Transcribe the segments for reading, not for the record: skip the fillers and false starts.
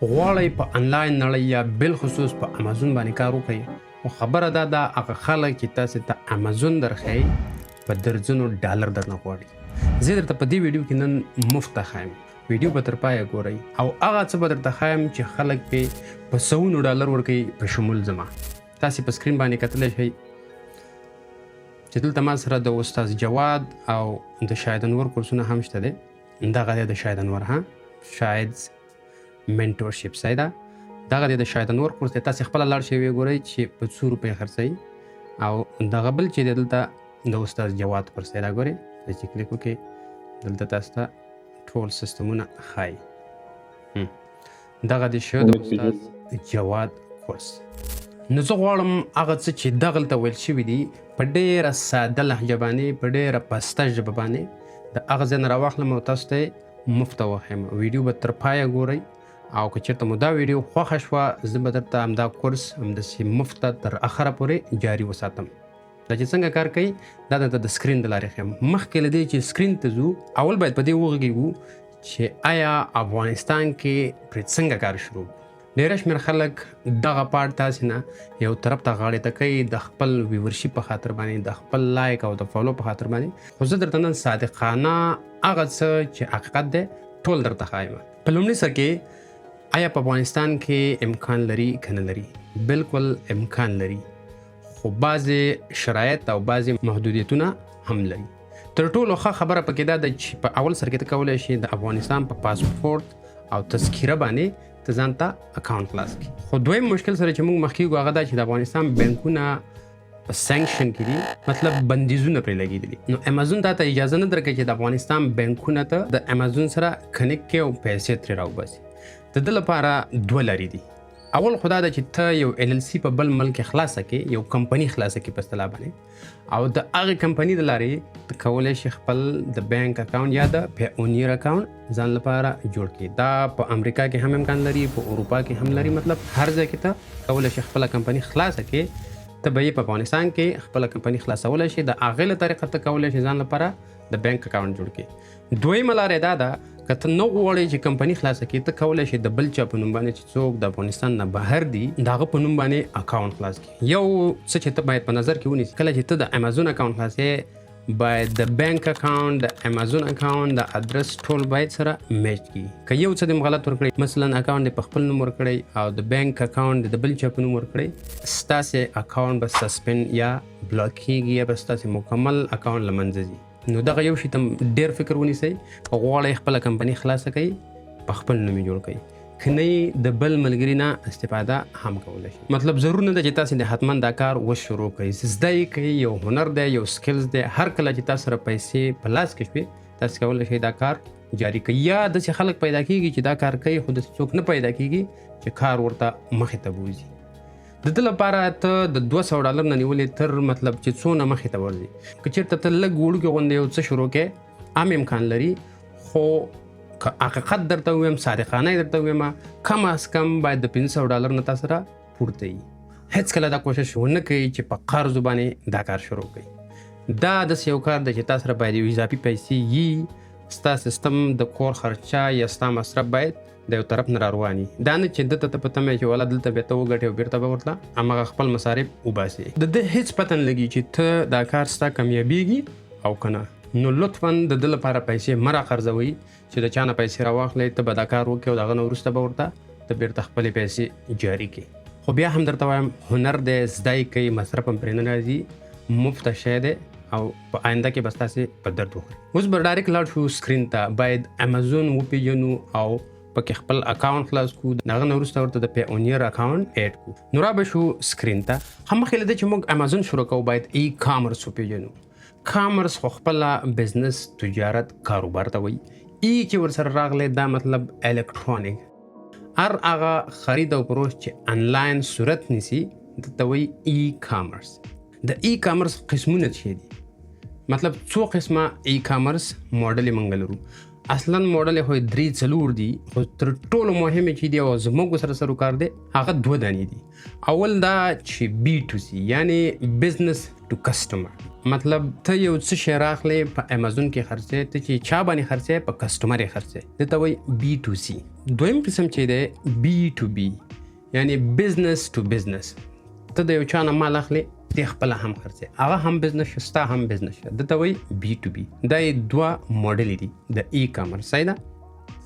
غواړئ په انلاین نړۍ یا بالخصوص په امازون باندې کار وکړئ او خبره دا ده هغه خلک چې تاسې ته امازون درښیي په درجنو ډالر درنه غواړي. زه درته په دې ویډیو کې نن مفته ښایم. ویډیو به تر پایه ګورئ او هغه څه به درته ښایم چې خلک پې په سوونو ډالر ورکوي په شمول زما. تاسې په سکرین باندې کتلی شئ چې دلته ما سره د استاد جواد او د شاهد انور کورسونه هم شته دی. دغه دی د شاهد انور شاهد منټورشپ ځای ده. دغه دی د شاهد انور کورس دی. تاسې خپله لاړ شئ ویې ګورئ چې په 100 روپۍ خرڅوي او دغه بل چې دی دلته د استاد جواد کورس دی. دا ګورئ چې کلیک وکړئ دلته تاسو ته ټول سیستمونه ښایي. دغه دی شو د استاد جواد کورس. نو زه غواړم هغه څه چې دغلته ویل شوي دي په ډېره ساده لهجه باندې په ډېره پسته ژبه باندې د هغه ځای نه راواخلم او تاسو ته مفته وښیم. ویډیو به تر پایه ګورئ او که چېرته مو دا ویډیو خوښه شوه زه به درته همدا کورس همداسې مفته تر اخره پورې جاري وساتم. دا چې څنګه کار کوي دا درته د سکرین د لارې ښیم. مخکې له دې چې سکرین ته ځو اول باید په دې وغږیږو چې آیا افغانستان کې پرې څنګه کار شروع. ډېره شمېر خلک دغه پارټ تاسې نه یو طرف ته غاړې ته کوي د خپل ویورشپ په خاطر باندې د خپل لایک او د فالو په خاطر باندې. خو زه درته نن صادقانه هغه څه چې حقیقت دی ټول درته ښایم. په لومړي سر کې آیا په افغانستان کې امکان لري که نه لري؟ بالکل امکان لري خو بعضې شرایط او بعضې محدودیتونه هم لري. تر ټولو ښه خبره پکې دا ده چې په اول سر کې ته کولی شي د افغانستان په پاسپورټ او تذکیره باندې ته ځان ته اکاونټ خلاص کړي. خو دویم مشکل سره چې موږ مخ کېږو هغه دا چې د افغانستان بینکونه په سینکشن کې دي، مطلب بندیزونه پرې لګېدلي. نو امازون تا ته اجازه نه درکوي چې د افغانستان بینکونه ته د امازون سره کنیکټ کړي او پیسې ترې راوباسي. د ده لپاره دوه لارې دي. اول خو دا ده چې ته یو LLC په بل ملک خلاصه کړې، یو کمپني خلاصه کړې په اصطلاح باندې، او د هغې کمپني د لارې ته کولی شي خپل د بینک اکاونټ یا د پیونیر اکاونټ ځان لپاره جوړ کړي. دا په امریکا کې هم امکان لري، په اروپا کې هم لري. مطلب هر ځای کې ته کولی شي خپله کمپني خلاصه کړې. ته به یې په افغانستان کې خپله کمپني خلاصولی شي. د هغې له طریقه ته کولی شي ځان لپاره د بینک اکاونټ جوړ کړي. دویمه لاره دا ده که ته نه غواړې چې کمپني خلاصه کړي، ته کولی شي د بل چا په نوم باندې چې څوک د افغانستان نه بهر دي د هغه په نوم باندې اکاونټ خلاص کړي. یو څه چې ته باید په نظر کې ونیسې کله چې ته د امازون اکاونټ خلاصې باید د بینک اکاونټ د امازون اکاونټ د ادرس ټول باید سره میچ کړي. که یو څه دې غلط ورکړی، مثلا اکاونټ دې په خپل نوم ورکړی او د بینک اکاونټ د بل چا په نوم ورکړی، ستاسې اکاونټ به سسپینډ یا بلاک کېږي یا به ستاسې مکمل اکاونټ له منځه ځي. نو دغه یو شي ته ډېر فکر ونیسئ. که غواړئ خپله کمپني خلاصه کوئ په خپل نوم یې جوړ کړئ، که نه د بل ملګري نه استفاده هم کولی شي. مطلب ضرور نه ده چې تاسې د حتما دا کار وشروع کړئ. زده یې کړئ، یو هنر دی، یو سکلز دی. هر کله چې تاسو سره پیسې په لاس کې شوې تاسې کولی شئ دا کار جاري کړئ. یا داسې خلک پیدا کېږي چې دا کار کوي خو داسې څوک نه پیدا کېږي چې کار ورته مخې ته بوځي. د ده لپاره ته د 200 ډالر نه نیولې تر مطلب چې څونه مخې ته ورځي. که چېرته ته لږ وړوکې غوندې یو څه شروع کړې عام امکان لري، خو که حقیقت درته ووایم، صادقانه یې درته ووایم، کم از کم باید د 500 ډالر نه تا سره پورته وي. هېڅکله دا کوشش ونه کوئ چې په قرضو باندې دا کار شروع کړئ. دا داسې یو کار دی چې تا سره باید یو اضافي پیسې وي. ستا سیستم د کور خرچه یا ستا مصرف باید د یو طرف نه رارواني. دا نه چې دته ته پته مې چې والا دلته بیا ته وګټې او بیرته به ورته هماغه خپل مصارف وباسي. د ده هېڅ پته نه لګي چې ته دا کار ستا کامیابیږي او که نه. نو لطفا د ده لپاره پیسې مه راقرضوئ چې د چا نه پیسې راواخلئ، ته به دا کار وکړې او د هغه نه وروسته به ورته ته بیرته خپلې پیسې جاري کړي. خو بیا هم درته وایم هنر دی، زده یې کوئ، مصرف هم پرې نه راځي، مفته شی دی او په آینده کې به ستاسې په درد وخوري. اوس به ډایرکټ لاړ شو سکرین ته. باید امازون وپېژنو او پکې خپل اکاونټ خلاص کړو. د هغه نه وروسته ورته د پیونیر اکاونټ ایډ کړو. نو را به شو سکرین ته. هم مخکې له دې چې موږ امازون شروع کوو باید ای کامرس وپېژنو. کامرس خو خپله بزنس، تجارت، کاروبار ته وایي. ای چې ورسره راغلی دا مطلب الکترونیک، هر هغه خرید او فروش چې انلاین صورت نیسي دته وایي ای کامرس. د ای کامرس قسمونه څه دي؟ مطلب څو قسمه ای کامرس موډل موږ لرو. اصلا موډل خو 3-4 دي، خو تر ټولو مهمه چې دی او زموږ سره سره کار دی هغه 2 دانې دي. اول دا چې B2C یعنی بزنس ټو کسټمر مطلب ته یو څه شی راخلې په امازون کې خرڅې ته چې چا باندې خرڅې په کسټمر یې خرڅې دته وایي بي ټو سی. دویم قسم چې دی بي ټو بي یعنی بزنس ټو بزنس. ته د یو چا نه مال اخلې ته خپله هم خرڅې هغه هم بزنس شو ستا هم بزنس شو دته وایي بي ټو بي. دا یې دوه موډلې دي د ای کامرس. صحیح ده.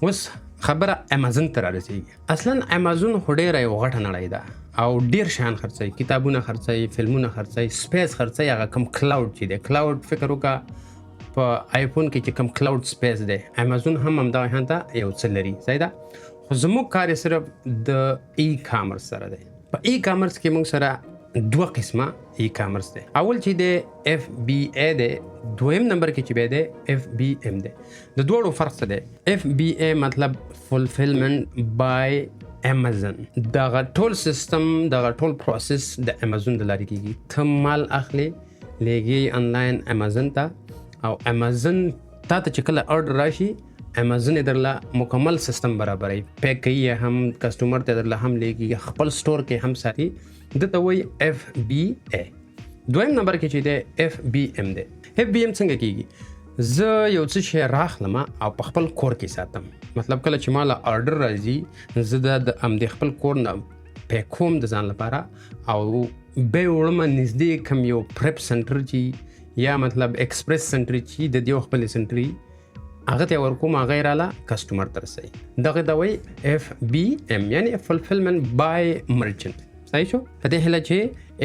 اوس خبره امازون ته رارسېږي. اصلا امازون خو ډېره یو غټه نړۍ ده او ډېر شیان خرڅوي، کتابونه خرڅوي، فلمونه خرڅوي، سپیس خرڅوي. هغه کم کلاوډ چې دی کلاوډ فکر وکړه په آیفون کې چې کم کلاوډ سپیس دی امازون هم همدغه شان ته یو څه لري. صحیح ده. خو زموږ کار یې صرف د ای کامرس سره دی. په ای کامرس کې موږ سره دوه قسمه ای کامرس دی. اول چې دی اف بی ای دی، دویم نمبر کې چې بیا دی اف بی ام دی. د دوړو فرق څه دی؟ اف بی ای مطلب فولفلمنٹ بای امازون. دغه ټول سیستم دغه ټول پروسس د امازون د لارې کېږي. ته مال اخلي لېږي آنلاین امازون ته او امازون تا ته چې کله آرډر راشي امازون یې درله مکمل سیستم برابروي، پیک کوي یې هم کسټمر ته درله هم لېږي خپل سټور کې هم ساتي. دته وایي اف بی ای. دویم نمبر کې چې دی اف بی ام دی. اف بی ام څنګه کېږي؟ زه یو څه شی راخلم او په خپل کور کې ساتم. مطلب کله چې ماله آرډر راځي زه د همدې خپل کور نه پیک کوم د ځان لپاره او بیا وړم نږدې کوم یو پریپ سنټر چې یا مطلب ایکسپریس سنټر چې د دې خپل سنټر هغه ته ورکوم، هغه یې راله کسټمر ته رسوي. دغه ته وایي اف بی ام یعنی فولفلمنٹ بای مرچنټ. صحیح شو. په دې هیله چې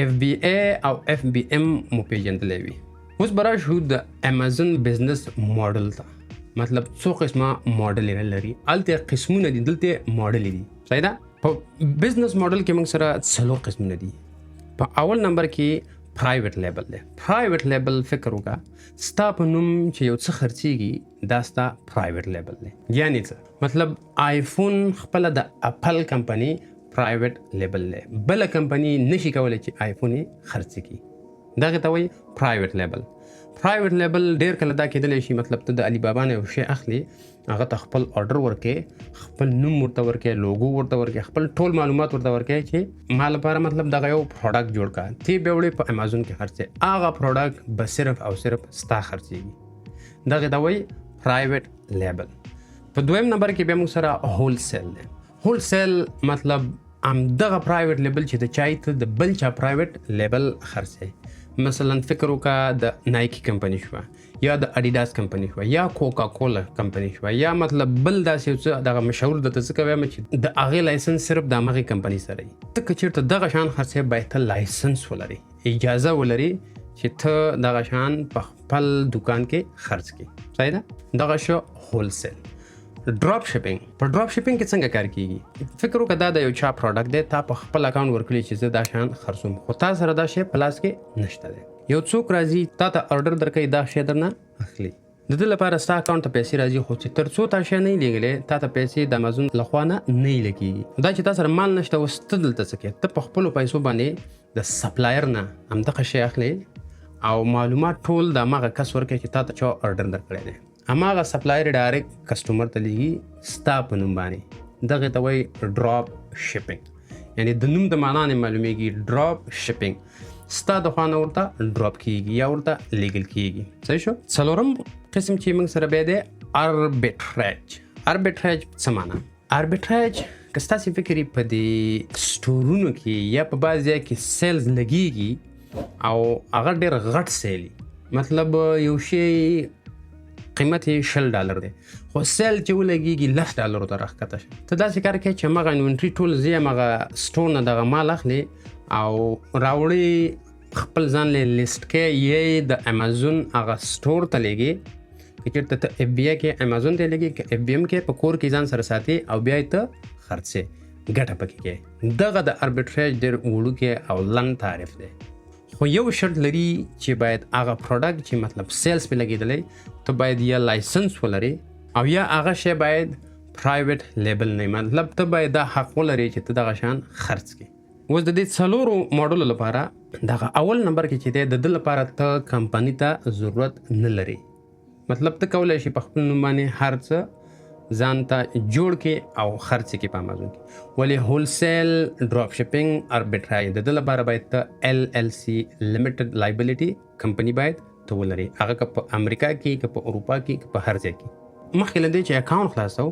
اف بی ای او اف بی ام مو پیژندلی وي. اوس به راشو د امازون بزنس ماډل ته. مطلب څو قسمه ماډل لري، هلته قسمونه دي دلته ماډل دي. صحیح ده. په بزنس ماډل کې موږ سره څلور قسمونه دي. په اول نمبر کې پرایویټ لیبل دی. پرایویټ لیبل فکر وکړه ستا په نوم چې یو څه خرڅېږي دا ستا پرایویټ لیبل دی. یعنی څه مطلب آیفون خپله د اپل کمپنی پرایویټ لیبل دی، بله کمپنی نشي کولی چې آیفون یې خرڅ کړي. دغه ته وایي پرایویټ لیبل. پرایویټ لیبل ډېر کله دا کېدلی شي مطلب ته د علي بابا نه یو شی اخلي هغه ته خپل آرډر ورکې، خپل نوم ورته ورکې، لوګو ورته ورکې، خپل ټول معلومات ورته ورکې چې ما لپاره مطلب دغه یو پروډکټ جوړ کړه. تی بیا وړې په امازون کې خرڅې، هغه پروډکټ به صرف او صرف ستا خرڅېږي. دغه ته وایي پرایویټ لیبل. په دویم نمبر کې بیا موږ سره هول سیل دی. هول سیل مطلب همدغه پرایویټ لیبل چې د چای ته د بل چا پرایویټ لیبل خرڅې. مثلا فکر وکړه د نایکی کمپنی شوه یا د اډیداس کمپنی شوه یا کوکا کولا کمپنی شوه یا مطلب بل داسې یو څه دغه مشهور درته څه وایم چې د هغې لایسنس صرف د همغې کمپنی سره وي. ته که چېرته دغه شان خرڅې باید ته لایسنس ولري، اجازه ولري چې ته دغه شان په خپل دکان کې خرڅ کړي. صحیح ده. دغه شو هول سیل. ډراپ شپینګ. په ډراپ شپینګ کې څنګه کار کیږي؟ فکر وکړه دا د یو چا پروډکټ دی، تا په خپل اکاونټ ورکړي چې زه دا شان خرڅوم خو تا سره دا شی په لاس کې نشته دی. یو څوک راځي تا ته آرډر درکوي دا شی درنه اخلي، د دې لپاره ستا اکاونټ ته پیسې راځي خو چې تر څو تا شی نه یې لېږلی تا ته پیسې د امازون لخوا نه یې لګېږي. دا چې تا سره مال نشته اوس ته دلته څه کوې؟ ته په خپلو پیسو باندې د سپلایر نه همدغه شی اخلي او معلومات ټول د هماغه کس ورکوي چې تا ته چا آرډر درکړی دی. هماغه سپلایر ډایرکټ کسټمر ته لېږي ستا په نوم باندې. دغه ته وایي ډراپ شپینګ یعنی د نوم د معنا نه معلومیږي. ډراپ شپینګ ستا د خوا نه ورته ډراپ کېږي یا ورته لیږل کېږي. صحیح شو. څلورم قسم چې موږ سره بیا دی اربیټریج. اربیټریج څه معنا؟ اربیټریج که ستاسې فکر یې په دې سټورونو کې یا په بعض ځای کې سیلز لګېږي او هغه ډېر غټ سیل مطلب یو شی قیمت یې $10 دی خو سیل چې ولګېږي $10 ته راښکته شه. ته داسې کار کوې چې همغه انونټري ټول زی همغه سټور نه دغه مال اخلي او راوړي خپل ځان له لیست کې یې د امازون هغه سټور ته لېږي. که چېرته ته اف بی ای کې امازون ته لېږي که اف بی ام کې په کور کې ځان سره ساتي او بیا یې ته خرڅې ګټه پکې کوې. دغه د اربیټریج ډېر وړوکی او لنډ تعریف دی خو یو شرط لري چې باید هغه پروډکټ چې مطلب سیلز پې لګېدلی ته باید یا لایسنس ولري او یا هغه شی باید پرایویټ لیبل نه مطلب ته باید دا حق ولري چې ته دغه شان خرڅ کړي. اوس د دې څلورو ماډلو لپاره دغه اول نمبر کې چې دی د ده لپاره ته کمپنۍ ته ضرورت نه لري. مطلب ته کولی شي په خپل نوم باندې هر څه ځان ته جوړ کې او خرڅ کې په امازون کې. ولې هول سیل ډراپ شپینګ اربټرای د دې لپاره باید ته LLC لیمیټډ لایبیلیټي کمپنی باید ته ولري. هغه که په امریکا کې که په اروپا کې که په هر ځای کې. مخکې له دې چې اکاونټ خلاصو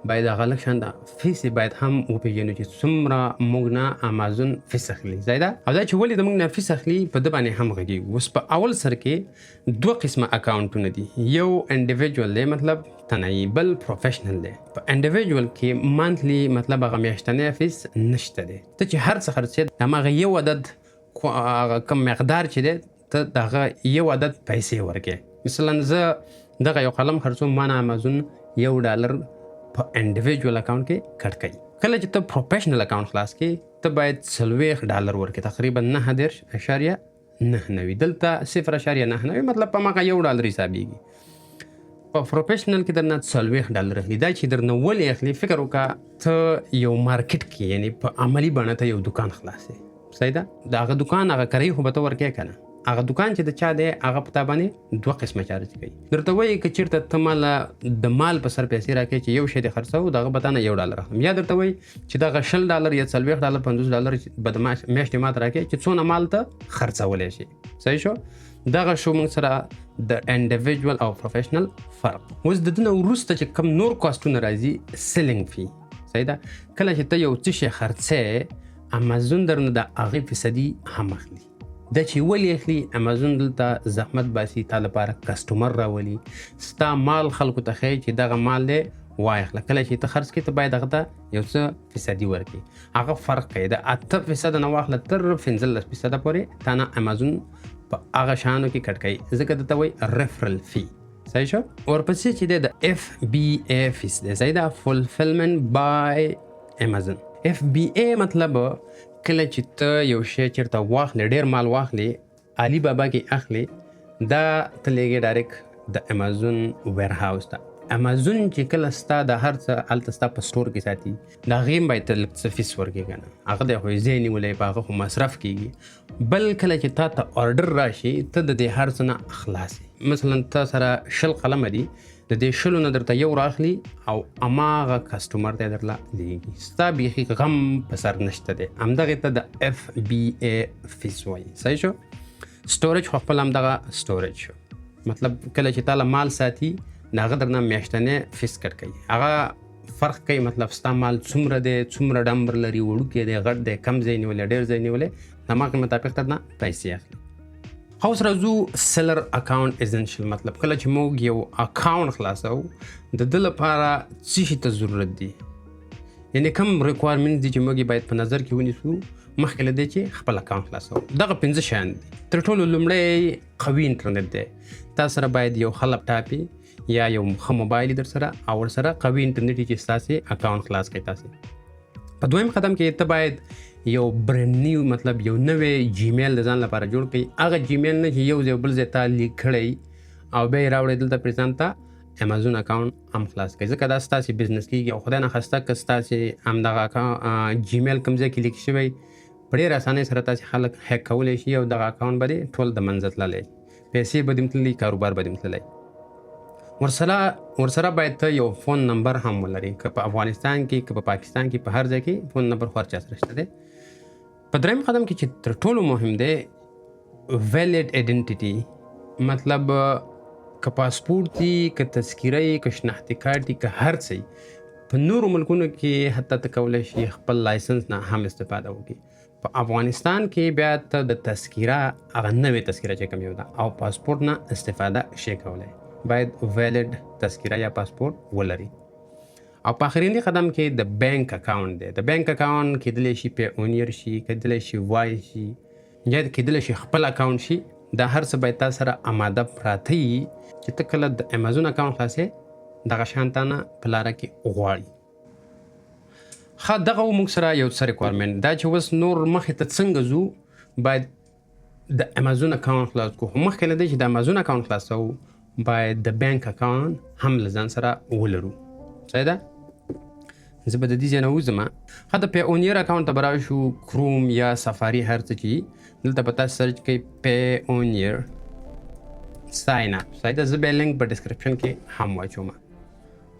باید هغه لږ شان د فیسې باید هم وپېژنو چې څومره موږ نه امازون فیس اخلي. ځای ده او دا چې ولې د موږ نه فیس اخلي په ده باندې هم غږېږو. اوس په اول سر کې 2 قسمه اکاونټونه دي. یو انډیویجوال دی مطلب تنهایی، بل پروفیشنل دی. په انډیویجوال کې مانتلی مطلب هغه میاشتنی فیس نشته دی. ته چې هر څه خرڅې هماغه یو عدد کم مقدار چې دی ته دغه یو عدد پیسې ورکې. مثلا زه دغه یو قلم خرڅوم ما نه امازون $1 په انډیویجوال اکاونټ کې کټ کوي. کله چې ته پروفیشنل اکاونټ خلاص کې ته باید $40 ورکې، تقریبا 9.99. دلته 0.99 مطلب په ماقه $1 حسابېږي. په پروفیشنل کې درنه $40 اخلي. دا چې درنه ولې اخلي فکر وکړه ته یو مارکیټ کې یعنی په عملی بڼه ته یو دکان خلاصې. صحیح ده؟ د هغه دکان هغه کرایي خو به ته ورکې که نه. هغه دکان چې د چا دی هغه په تا باندې 2 قسمه چارج کوي. درته وایي که چېرته ته ماله د مال په سر پیسې راکوې چې یو شی دې خرڅوو د هغه به تا نه $1 اخلم. یا درته وایي چې دغه $20 یا $40 $50 به د میاشتې ماته راکوې چې څونه مال ته خرڅولی شي. صحیح شو؟ دغه شو موږ سره د انډیویجوال او پروفیشنل فرق. اوس د دې نه وروسته چې کوم نور کاستونه راځي سیلینګ فی. صحیح ده؟ کله چې ته یو څه شی خرڅې امازون درنه د هغې فیصدي هم اخلي. دا چې ولې اخلي امازون دلته زحمت باسي تا لپاره کسټمر راولي، ستا مال خلکو ته ښایي چې دغه مال دی واخله. کله چې ته خرڅ کړې ته باید هغه ته یو څه فیصدي ورکړي. هغه فرق کوي د 8% نه واخله تر 15% پورې تا نه امازون په هغه شیانو کې کټ کوي. ځکه درته وایي ریفرل فی. صحیح شو؟ ورپسې چې دی د FBA فیس دی. صحیح ده؟ فولفلمنټ بای امازون. FBA مطلب کله چې ته یو شی چېرته واخلې ډېر مال واخلې علي بابا کې اخلي دا ته لیږې ډایرکټ د امازون ویرهاوس ته. امازون چې کله ستا د هر څه هلته ستا په سټور کې ساتي د هغې هم باید ته لږ څه فیس ورکړې که نه. هغه دی خو یې ځای نیولی په هغه خو مصرف کېږي. بل کله چې تا ته آرډر راشي ته د دې هر څه نه خلاص یې. مثلا ته سره 20 قلمه دي د دې 20 نه درته یو راخلي او هماغه کسټمر ته درله لیږي. ستا بیخي غم په سر نشته دی. همدغې ته د FBA فیس وایي. صحیح شو؟ سټوریج خو خپل همدغه سټوریج شو. مطلب کله چې تا له مال ساتي د هغه درنه میاشتنی فیس کټ کوي. هغه فرق کوي مطلب ستا مال څومره دی، څومره ډمبر لري، وړوکی دی، غټ دی، کم ځای نیولی، ډېر ځای نیولی، د هماغې مطابق درنه پیسې اخلي. اوس راځو سیلر اکاونټ ایسنشل. مطلب کله چې موږ یو اکاونټ خلاصو د ده لپاره څه شي ته ضرورت دی، یعنی کوم ریکوایرمنټ دي چې موږ باید په نظر کې ونیسو مخکې له دې چې خپل اکاونټ خلاصو. دغه 5 شیان دي. تر ټولو لومړی قوي انټرنیټ دی. تا سره باید یو ښه لپټاپ یا یو ښه موبایل در سره او ورسره قوي انټرنیټ چې ستاسې اکاونټ خلاص کړي تاسې. په دویم قدم کې ته باید یو برند نیو مطلب یو نوې جیمیل د ځان لپاره جوړ کړئ. هغه جیمیل نه چې یو ځای بل ځای تا لیک کړی او بیا یې راوړی دلته پرې ځان ته امازون اکاونټ هم خلاص کړئ. ځکه دا ستاسې بزنس کېږي او خدای نخواسته که ستاسې همدغه جیمیل کوم ځای کې لیک شوی په ډېر اسانۍ سره تاسې خلک هیک کولی شي او دغه اکاونټ به دې ټول د منځه تللی، پیسې به دې تللی، کاروبار به دې تللی. ورسره باید ته یو فون نمبر هم ولري. که په افغانستان کې که په پاکستان کې په هر ځای کې فون نمبر خو هر چا سره شته دی. په دریم قدم کې چې تر ټولو مهم دی ویلډ ایډنټیټي. مطلب که پاسپورت دي، که تذکیره یې، که شناختي کارت دي، که هر څه په نورو ملکونو کې حتی ته کولی شي خپل لایسنس نه هم استفاده وکړي. په افغانستان کې بیا ته د تذکیره هغه نوې تذکیره چې کوم یو ده او پاسپورت نه استفاده شي کولی. باید ویلډ تذکیره یا پاسپورت ولري. او په آخرینی قدم کې د بینک اکاونټ دی. د بینک اکاونټ کېدلی شي پیونیر شي، کېدلی شي وای شي، یا کېدلی شي خپل اکاونټ شي. دا هر څه باید تا سره اماده پراته وي چې ته کله د امازون اکاونټ خلاصې دغه شیان تا نه په لاره کې غواړي. ښه دغه و موږ سره یو څه ریکوایرمنټ دا چې اوس نور مخې ته څنګه ځو باید د امازون اکاونټ خلاص کړو. خو مخکې له دې چې د امازون اکاونټ خلاصو باید د بینک اکاونټ هم له ځان سره ولرو. صحیح ده؟ زه به د دې ځای نه وځم. ښه د پیونیر اکاونټ ته به راشو، کروم یا سفاري هر څه چې دلته به تاسو سرچ کوئ پیونیر ساین اپ. صحیح ده؟ زه به یې لینک په ډسکرپشن کې هم واچوم.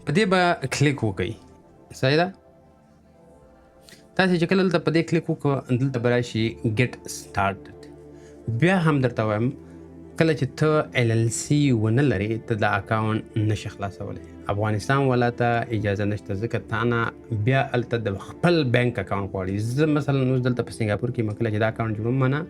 په دې به کلیک وکړئ. صحیح ده؟ تاسې چې کله دلته په دې کلیک وکړو دلته به راشي ګیټ سټارټډ. بیا هم درته وایم کله چې ته LLC ونه لرې ته د اکاونټ نشي خلاصولی. افغانستان والا ته اجازه نشته ځکه تا نه بیا هلته د خپل بینک اکاونټ غواړي. زه مثلا اوس دلته په سنګاپور کې یم، کله چې دا اکاونټ جوړوم ما نه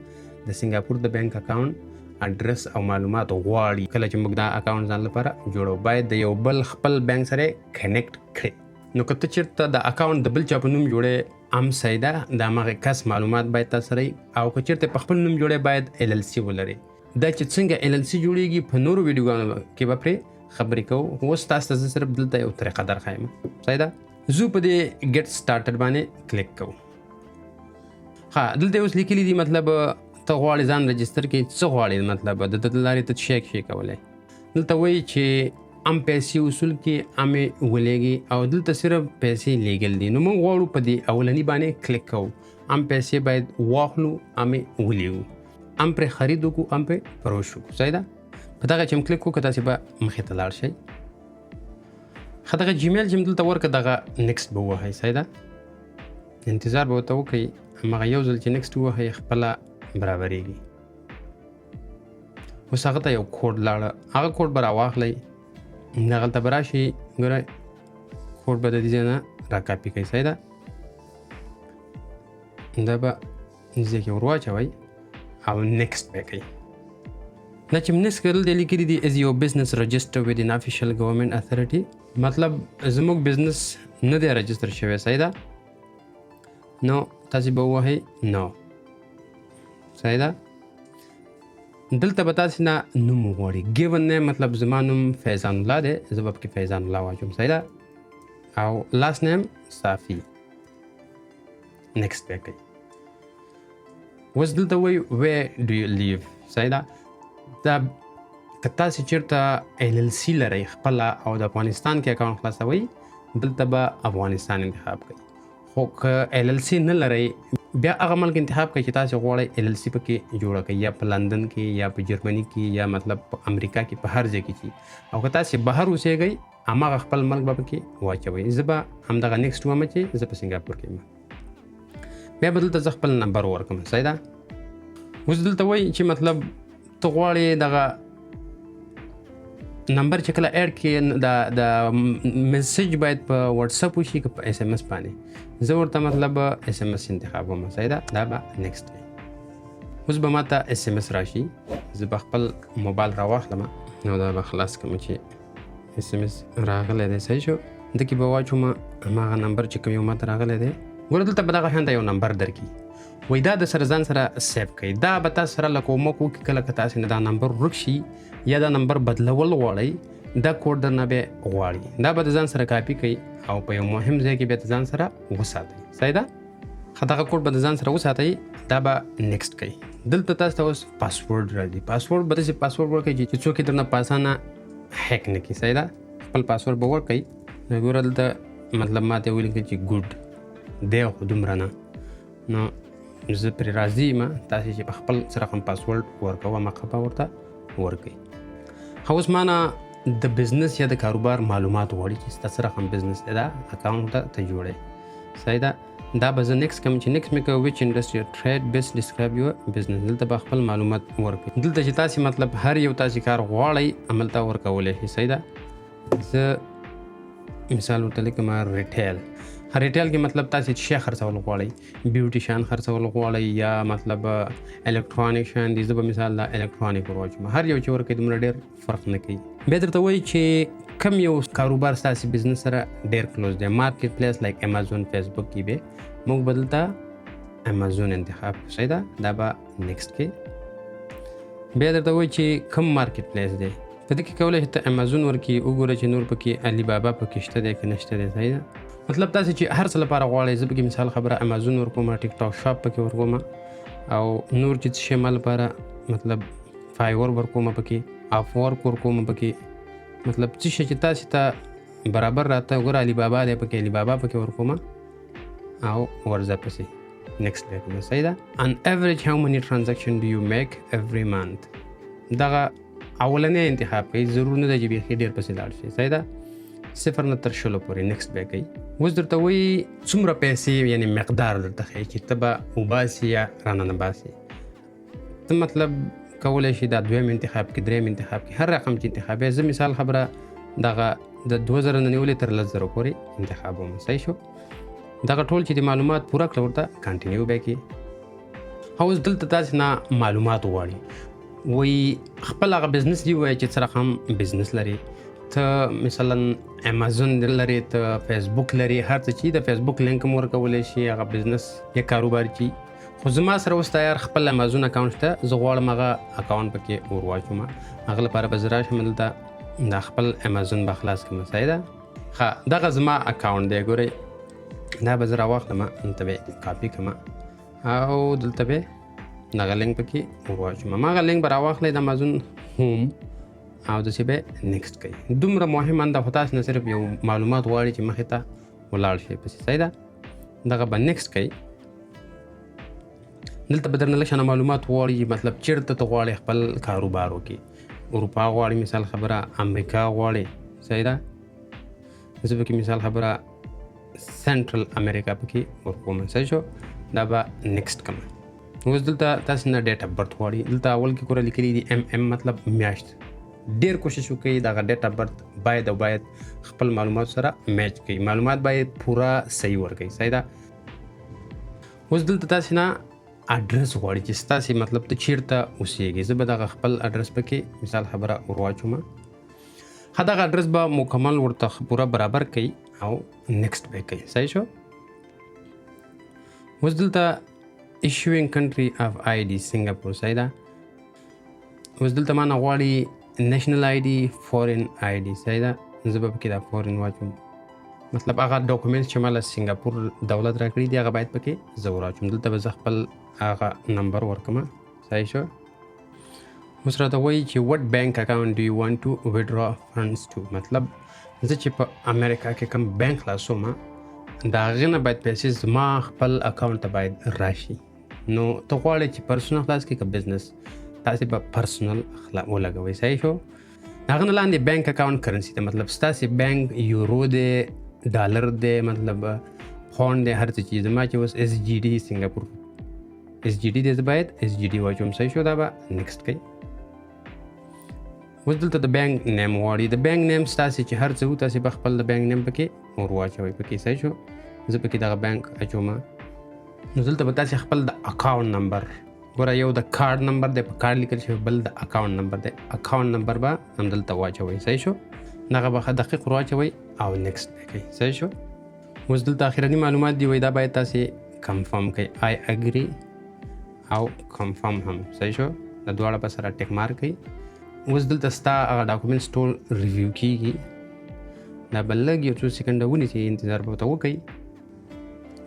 د سنګاپور د بینک اکاونټ اډرس او معلومات غواړي. کله چې موږ دا اکاونټ ځان لپاره جوړو باید د یو بل خپل بینک سره کنیکټ کړي. نو که ته چېرته د اکاونټ د بل چا په نوم جوړې هم صحیح ده، د همغې کس معلومات باید تا سره وي. او که چېرته په خپل نوم جوړې باید LLC ولري. دا چې څنګه LLC جوړېږي په نورو ویډیوګانو کې به پرې خبرې کوو. اوس تاسو ته زه صرف دلته یو طریقه درښایم. صحیح ده؟ زه په دې ګیټ سټارټډ باندې کلیک کوم. ښه دلته اوس لیکلي دي مطلب ته غواړې ځان رجسټر کړې، څه غواړې مطلب د دې لارې ته شي کولی. دلته وایي چې ام پیسې وصول کې امې ولېږي او دلته صرف پیسې لیږل دي. نو موږ غواړو په دې اولني باندې کلیک کوو. ام پیسې باید واخلو، امې ولیږو، ام پرې خرید وکړو، ام پرې فروش وکړو. صحیح ده؟ په دغه چې هم کلیک وکړو تاسې به مخې ته لاړ شئ. ښه دغه جیمیل چې دلته ورکړه دغه نیکسټ به ووهئ. صحیح ده؟ انتظار به ورته وکړئ. همغه یو ځل چې نیکسټ ووهئ خپله برابرېږي. اوس هغه ته یو کوډ لاړه، هغه کوډ به راواخلئ، دغلته به راشي، ګورئ کوډ به د دې ځای نه را کاپي کوئ. صحیح ده؟ دا به دې ځای کې ور واچوئ او نیکسټ به کوئ. دا چې نیکسټ کړل دی لیکلي دي از یو بزنس رجسټر ود ان افیشل ګورنمنټ اتھارټي، مطلب زموږ بزنس نه دی رجسټر شوی. صحیح ده؟ نو تاسې به ووهئ نو. صحیح ده؟ دلته به تاسې نه نوم وغواړي. ګیون نیم مطلب زما نوم فیضان الله دی، زه به پکې فیضان الله واچوم. صحیح ده؟ او لاست نیم صافي. نیکسټ به کوئ. اوس دلته وایي ویر ډو یو لیو. صحیح ده؟ دا که تاسې چېرته LLC لرئ خپله او د افغانستان کې اکاونټ خلاصوئ دلته به افغانستان انتخاب کوئ. خو که LLC نه لرئ بیا هغه ملک انتخاب کوئ چې تاسې غواړئ LLC پکې جوړه کړئ، یا په لندن کې یا په جرمني کې یا مطلب په امریکا کې په هر ځای کې چې. او که تاسې بهر اوسېږئ هماغه خپل ملک به پکې واچوئ. زه به همدغه نیکسټ ووایم چې زه په سنګاپور کې یم. بیا به دلته زه خپل نمبر ورکړم. صحیح ده؟ اوس دلته وایي چې مطلب ته غواړې دغه نمبر چې کله اډ کې د میسج باید په واتساپ وشي که په SMS باندې. زه ورته مطلب SMS انتخابوم. صحیح ده؟ دا به نیکسټ وي. اوس به ما ته SMS راشي، زه به خپل موبایل راواخلم نو دا به خلاص کړم چې SMS راغلی دی. صحیح شو؟ دکې به واچوم هماغه نمبر چې کوم یو ما ته راغلی دی. ګوره دلته به دغه شانته یو نمبر درکړي، وایي دا د سره ځان سره سیف کړئ. دا به تاسو سره لکه کومک وکړي کله که تاسې نه دا نمبر ورک شي یا دا نمبر بدلول غواړئ دا کوډ درنه بیا غواړي. دا به د ځان سره کاپي کوئ او په یو مهم ځای کې بیا د ځان سره وساتئ. صحیح ده؟ ښه دغه کوډ به د ځان سره وساتئ. دا به نیکسټ کوئ. دلته تاسو ته اوس پاسورډ راځي. پاسورډ به داسې پاسورډ ورکړئ چې څوک یې درنه په اسانه هیک نه کړي. صحیح ده؟ خپل پاسورډ به ورکړئ. نو ګوره دلته مطلب ما ته ولیکئ چې ګوډ دی خو دومره نه. نو زه پرې راضي یم. تاسې چې په خپل سره کوم پاسورډ ورکوه هماغه به ورته ورکړئ. ښه اوس ما نه د بزنس یا د کاروبار معلومات غواړي چې ستا سره کوم بزنس دی، دا اکاونټ ته جوړئ. صحیح ده؟ دا به زه نیکسټ کوم چې نیکسټ مې کوم وچ انډسټري ټریډ بیسټ ډسکرایب یور بزنس. دلته به خپل معلومات ورکړئ. دلته چې تاسې مطلب هر یو تاسې کار غواړئ هملته ورکولی شئ. صحیح ده؟ زه مثال ورته لیکم ریټیل. ریټیل کې مطلب تاسې شی خرڅول غواړئ، بیوټیشن خرڅول غواړئ یا مطلب الکترونیک شیان دي. زه به مثال دا الکترونیک ور واچوم. هر یو چې ورکوئ دومره ډېر فرق نه کوي. بیا درته وایي چې کم یو کاروبار ستاسې بزنس سره ډېر کلوز دی. مارکیټ پلیس لایک امازون فیسبوک کې به موږ به دلته امازون انتخاب کړو. صحیح ده؟ دا به نیکسټ کوي. بیا درته وایي چې کم مارکیټ پلیس دی. په دې کې کولی شئ ته امازون ورکړي، وګوره چې نور پکې علي بابا پکې شته دی که نشته دی. صحیح ده؟ مطلب تاسې چې هر څه لپاره غواړئ. زه پکې مثال خبره امازون ورکوم، ټیک ټاک شاپ پکې ورکوم او نور چې څه شی ما لپاره مطلب فایور ورکوم پکې، اف ورک ورکوم پکې، مطلب څه شی چې تاسې ته برابر راته. ګوره علي بابا دی پکې، علي بابا پکې ورکوم او ورځه پسې نیکسټ به کوم. صحیح ده؟ on average how many transaction do you make every month. دغه اولنې انتخاب کوئ. ضرور نه ده چې بیخي ډېر پسې لاړ شئ. صحیح ده؟ صفر نه تر شلو پورې نیکسټ به کوي. اوس درته وایي څومره پیسې یعنی مقدار درته ښیي چې ته به وباسي یا رانه باسي. ته مطلب کولی شي دا دویم انتخاب کې دریم انتخاب کې هر رقم چې انتخاب یې. زه مثال خبره دغه د 2000 نه نیولې تر 10,000 پورې انتخاب وم. صحیح شو. دغه ټول چې د معلومات پوره کړه ورته کنټینیو به کړي. اوس دلته تاسې نه معلومات غواړي. وایي خپل هغه بزنس دی وایي چې څه رقم بزنس لري. ته مثلا امازون لري، ته فیسبوک لري، هر څه چې د فیسبوک لینک هم ورکولی شي هغه بزنس یا کاروبار چې. خو زما سره اوس تیار خپل امازون اکاونټ ته زه غواړم هغه اکاونټ پکې ور واچوم. هغه لپاره به زه راشم دلته دا خپل امازون به خلاص کړم. صحیح ده. ښه دغه زما اکاونټ دی. ګورئ دا به زه راواخلم، دلته به کاپي کړم او دلته به دغه لینک پکې ور واچوم. ما هغه لینک به راواخلی د امازون هوم او داسې به نیکسټ کوي. دومره مهم انده خو تاسو نه صرف یو معلومات غواړي چې مخې ته ولاړ شي پسې. صحیح ده. دغه به نیکسټ کوي. دلته به درنه لږ معلومات غواړي مطلب چېرته ته غواړي خپل کاروبار وکړي. اروپا غواړي مثال خبره، امریکا غواړي. صحیح ده. زه پکې مثال خبره سنټرل امریکا پکې ورکوم. صحیح شو. دا به نیکسټ کوم. اوس دلته تاسو نه ډیټ اف برث غواړي. دلته اول کې کوره لیکلي دي ام مطلب میاشت. ډیر کوشش وکړئ دغه ډیټ اف برث باید خپل معلومات سره میچ کړئ. معلومات باید پوره صحیح ورکړئ. صحیح ده. اوس دلته تاسو نه اډرس غواړي چې ستاسې مطلب ته چیرته اوسیږي. زه به دغه خپل اډرس پکې مثال خبره ور واچوم. ښه دغه اډرس به مکمل ورته پوره برابر کوي او نیکسټ به کوي. صحیح شو. اوس دلته ایشوینګ کنټري اف آی ډي سنګاپور. صحیح ده. اوس دلته ما نه غواړي نیشنل آی ډي، فورن آی ډي. صحیح ده. زه به پکې دا فورن واچوم. مطلب هغه ډاکومنټس چې ماله سنګاپور دولت راکړي دي هغه باید پکې زه ور واچوم. دلته به زه خپل هغه نمبر ورکړم. صحیح شو. اوس راته وایي چې وټ بینک اکاونټ ډو یو وانټ ټو وډرا فنډز ټو. مطلب زه چې په امریکا کې کوم بینک خلاصوم د هغې نه باید پیسې زما خپل اکاونټ ته باید راشي. نو ته غواړې چې پرسونل خلاص کړې که بزنس، تاسې به پرسونل ولګوئ. صحیح شو. د هغه نه لاندې بینک اکاونټ کرنسي ته مطلب ستاسې بینک یورو دی، ډالر دی، مطلب پاونډ دی، هر څه چې زما چې اوس اس جي ډي سنګاپور اس جي ډي دی زه باید اس جي ډي واچوم. صحیح شو. دا به نیکسټ کوي. اوس دلته د بینک نیم غواړي. د بینک نیم ستاسې چې هر څه و تاسې به خپل د بینک نیم پکې ور واچوئ پکې. صحیح شو. زه پکې دغه بینک اچوم. نو دلته به تاسې خپل د اکاونټ نمبر ګوره، یو د کارډ نمبر دی په کارډ لیکل شوی، بل د اکاونټ نمبر دی. اکاونټ نمبر به همدلته واچوئ. صحیح شو. دغه به دقیق ور واچوئ او نیکسټ به کوئ. صحیح شو. اوس دلته اخرني معلومات دی وایي دا باید تاسې کنفرم کوئ. آی اګري او کنفرم هم. صحیح شو. د دواړه به سره ټیک مارک کوئ. اوس دلته ستا هغه ډاکومنټس ټول ریویو کیږي. دا به لږ یو څو سیکنډه ونیسي، انتظار به ورته وکړئ.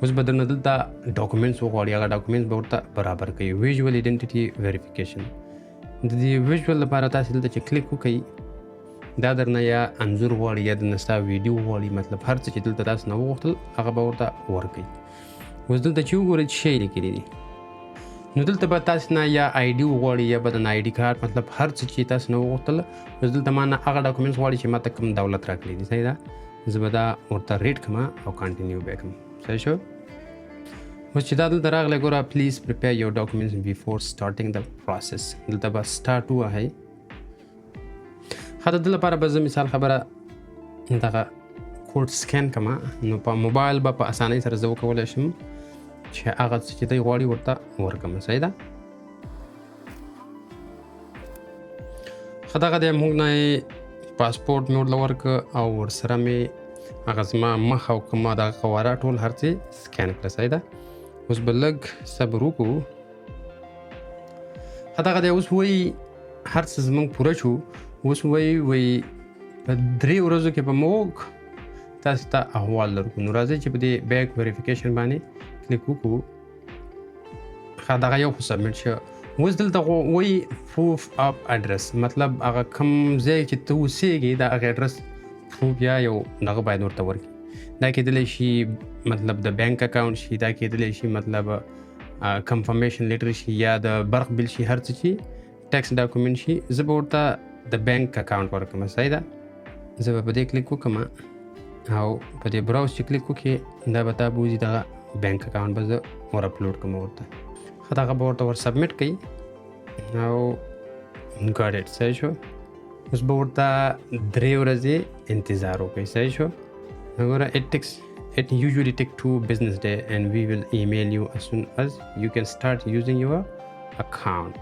اوس به درنه دلته ډاکومنټس وغواړي. هغه ډاکومنټس به ورته برابر کوي. ویژوال ایډنټیټي ویریفیکیشن. د دې ویژوال لپاره تاسې دلته چې کلیک وکړئ دا درنه یا انځور غواړي یا درنه ستا ویډیو غواړي. مطلب هر څه چې دلته تاسو نه وغوښتل هغه به ورته ورکړئ. اوس دلته چې وګورئ چې شی لیکلي دي نو دلته به تاسو نه یا آی ډي وغواړي یا به د آی ډي کارت، مطلب هر څه چې تاسو نه وغوښتل. اوس دلته ما نه هغه ډاکومنټس غواړي چې ما ته کوم دولت راکړي دي. صحیح ده. زه به دا ورته ریډ کړم او کنټینیو به کړم. صحیح شو. اوس چې دا دلته راغلی ګوره پلیز پریپیر یور ډاکومنټس بیفور سټارټینګ د پروسس. دلته به سټارټ ووهئ. ښه د دې لپاره به زه مثال خبره دغه کوډ سکین کړم. نو په موبایل به په اسانۍ سره زه وکولی شم چې هغه څه چې دی غواړي ورته ورکړم. صحیح ده. ښه دغه دی موږ نه یې پاسپورټ مې ورله ورکړه او ورسره مې هغه زما مخ او کومه دغه قواره ټول هر څه سکین کړه. صحیح ده. اوس به لږ صبر وکړو. ښه دغه دی. اوس وایي هر څه زموږ پوره شو. اوس وایي په 3 ورځو کې به موږ تاسو ته احوال درکړو. نو راځئ چې په دې بیک ویریفیکیشن باندې کلیک وکړو. ښه دغه یو خو سبمیټ شو. اوس دلته وایي پروف اف اډرس، مطلب هغه کوم ځای چې ته اوسېږې د هغې اډرس پروف یا یو دغه باید ورته ورکړي. دا کېدلی شي مطلب د بینک اکاونټ شي، دا کېدلی شي مطلب کنفرمیشن لیټر شي یا د برق بل شي، هر څه چې ټیکس ډاکومنټ شي. زه به ورته د بینک اکاونټ ورکړم. صحیح ده. زه به په دې کلیک وکړم. او په دې براوز چې کلیک وکړې دا به تا بوځي دغه بینک اکاونټ به زه ور اپلوډ کوم ورته. ښه دغه به ورته ور سبمیټ کوي او ګاډ اټ صحیح شو. اوس به ورته 3 ورځې انتظار وکړئ صحیح شو. وګوره it usually take 2 business day and we will email you as soon as you can start using your account.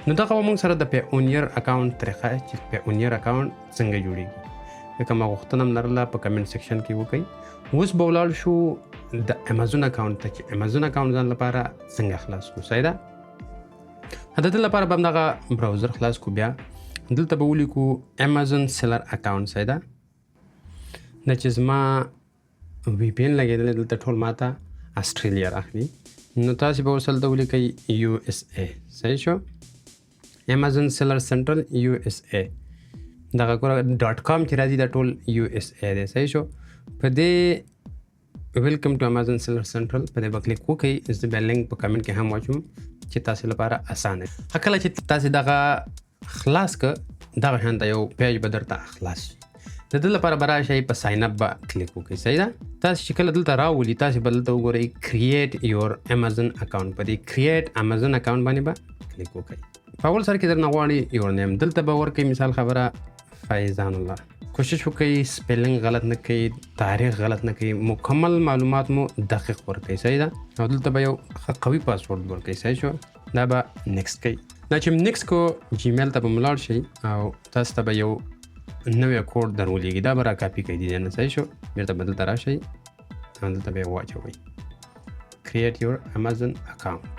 نو دغه موږ سره د پیونیر اکاونټ طریقه چې پیونیر اکاونټ څنګه جوړیږي لکه ما غوښتنه هم لرله په کمنټ سیکشن کې وکړئ. اوس به ولاړ شو د امازون اکاونټ ته چې امازون اکاونټ ځان لپاره څنګه خلاص کړو. صحیح ده. د دې لپاره به همدغه براوزر خلاص کړو. بیا دلته به ولیکو امازون سیلر اکاونټ. صحیح ده. دا چې زما VPN لګېدلی دلته ټول ماته استرالیا راخلي نو تاسې به ورسره دلته ولیکئ USA. صحیح شو. امازون سیلر سنټرل USA دغه ګوره .com چې راځي دا ټول USA دی. صحیح شو. په دې ویلکم ټو امازون سیلر سنټرل په دې به کلیک وکړئ. زه بیا لینک په کمنټ کې هم واچوم چې تاسې لپاره اسانه وي. کله چې تاسې دغه خلاص کړه دغه شانته یو پیج به درته خلاص شي. د دې لپاره به راشئ په ساین اپ به کلیک وکړئ. صحیح ده. تاسې چې کله دلته راولي تاسې به دلته وګورئ کریټ یور امازون اکاونټ. په دې کریټ امازون اکاونټ باندې به کلیک وکړئ. په اول سر کې درنه غواړي یور نیم دلته به ورکړئ مثال خبره فایضان الله. کوشش وکړئ سپیلنګ غلط نه کړئ، تاریخ غلط نه کړئ، مکمل معلومات مو دقیق ورکړئ. صحیح ده. او دلته به یو قوي پاسورډ ورکړئ. صحیح شو. دا به نیکسټ کړئ. دا چې نیکسټ کو جیمیل ته به ملاړ شئ او تاسو ته به یو نوی کوډ درولېږي دا به را کاپي کړئ دې نه. صحیح شو. بیرته به دلته راشئ او دلته به یې واچوئ کریټ یور امازون اکاونټ.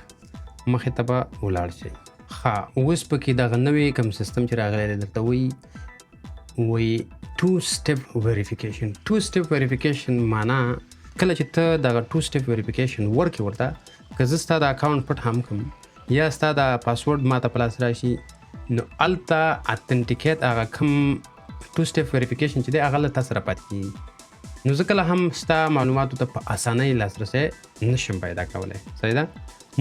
مخې ته به ولاړ شئ. ښه اوس پکې دغه نوی کوم سیستم چې راغلی دی درته وایي 2 step verification. 2 step verification معنا کله چې ته دغه 2 step verification ورکې ورته که زه ستا د اکاونټ پټ هم کړم یا ستا د پاسورډ ما ته په لاس راشي نو هلته اتنټیکیټ هغه کوم 2 step verification چې دی هغه له تا سره پاتې کېږي. نو زه کله هم ستا معلوماتو ته په اسانۍ لاسرسی نشم پیدا کولی. صحیح ده.